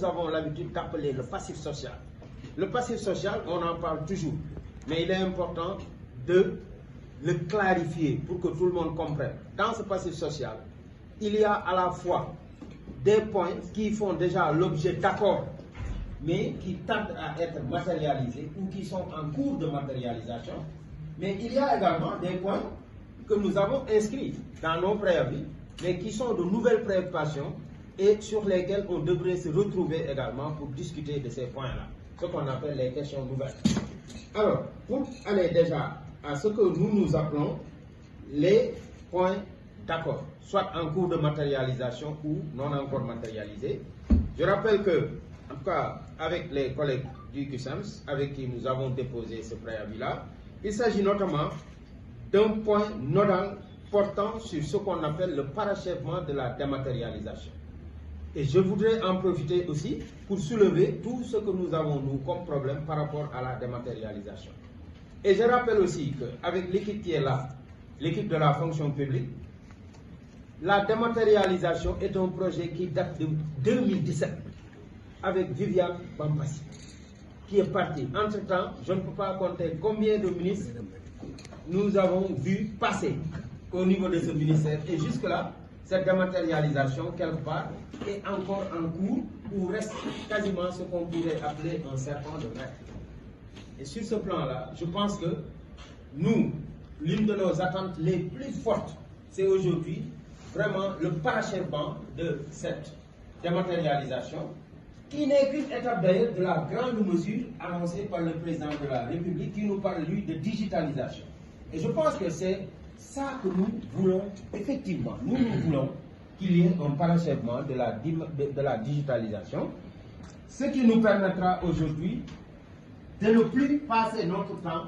nous avons l'habitude d'appeler le passif social. Le passif social, on en parle toujours, mais il est important de le clarifier pour que tout le monde comprenne. Dans ce passif social, il y a à la fois des points qui font déjà l'objet d'accords, mais qui tardent à être matérialisés ou qui sont en cours de matérialisation. Mais il y a également des points que nous avons inscrits dans nos préavis, mais qui sont de nouvelles préoccupations et sur lesquelles on devrait se retrouver également pour discuter de ces points-là, ce qu'on appelle les questions nouvelles. Alors, pour aller déjà à ce que nous appelons les points d'accord, soit en cours de matérialisation ou non encore matérialisés, je rappelle que, en tout cas, avec les collègues du QSAMS, avec qui nous avons déposé ce préavis-là, il s'agit notamment d'un point nodal portant sur ce qu'on appelle le parachèvement de la dématérialisation. Et je voudrais en profiter aussi pour soulever tout ce que nous avons, nous, comme problème par rapport à la dématérialisation. Et je rappelle aussi qu'avec l'équipe qui est là, l'équipe de la fonction publique, la dématérialisation est un projet qui date de 2017 avec Viviane Bambassi, qui est partie. Entre-temps, je ne peux pas compter combien de ministres nous avons vu passer au niveau de ce ministère. Et jusque-là, cette dématérialisation, quelque part, est encore en cours ou reste quasiment ce qu'on pourrait appeler un serpent de mer. Et sur ce plan-là, je pense que nous, l'une de nos attentes les plus fortes, c'est aujourd'hui vraiment le parachèvement de cette dématérialisation, qui n'est qu'une étape d'ailleurs de la grande mesure annoncée par le président de la République, qui nous parle, lui, de digitalisation. Et je pense que c'est ça que nous voulons, effectivement. Nous voulons qu'il y ait un parachèvement de la digitalisation, ce qui nous permettra aujourd'hui de ne plus passer notre temps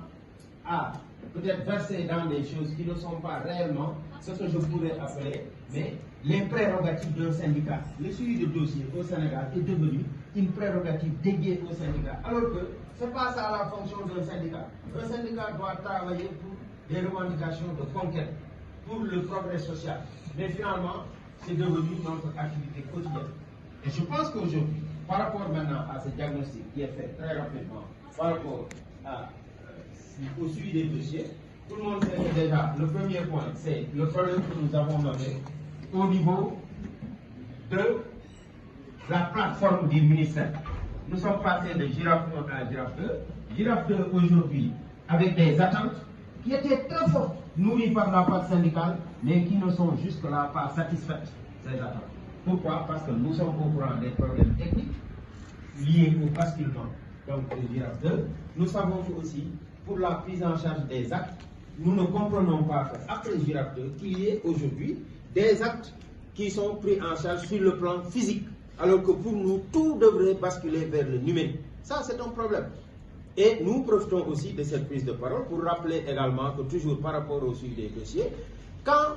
à peut-être verser dans des choses qui ne sont pas réellement ce que je pourrais appeler, mais les prérogatives d'un syndicat. Le suivi de dossier au Sénégal est devenu une prérogative dédiée au syndicat, alors que ce n'est pas ça la fonction d'un syndicat. Un syndicat doit travailler pour des revendications de conquête, pour le progrès social. Mais finalement, c'est devenu notre activité quotidienne. Et je pense qu'aujourd'hui, par rapport maintenant à ce diagnostic qui est fait très rapidement, par rapport au suivi des dossiers, tout le monde sait que déjà, le premier point, c'est le problème que nous avons nommé au niveau de la plateforme du ministère. Nous sommes passés de Girafe 1 à Girafe 2. Girafe 2 aujourd'hui, avec des attentes qui étaient très fortes, nourries par la part syndicale, mais qui ne sont jusque-là pas satisfaites, ces attentes. Pourquoi? Parce que nous sommes au courant des problèmes techniques liés au basculement de Girafe 2. Nous savons aussi, pour la prise en charge des actes, nous ne comprenons pas qu'après Girafe 2, qu'il y ait aujourd'hui des actes qui sont pris en charge sur le plan physique, alors que pour nous, tout devrait basculer vers le numérique. Ça, c'est un problème. Et nous profitons aussi de cette prise de parole pour rappeler également que toujours par rapport au suivi des dossiers, quand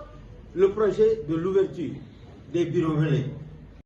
le projet de l'ouverture des bureaux relais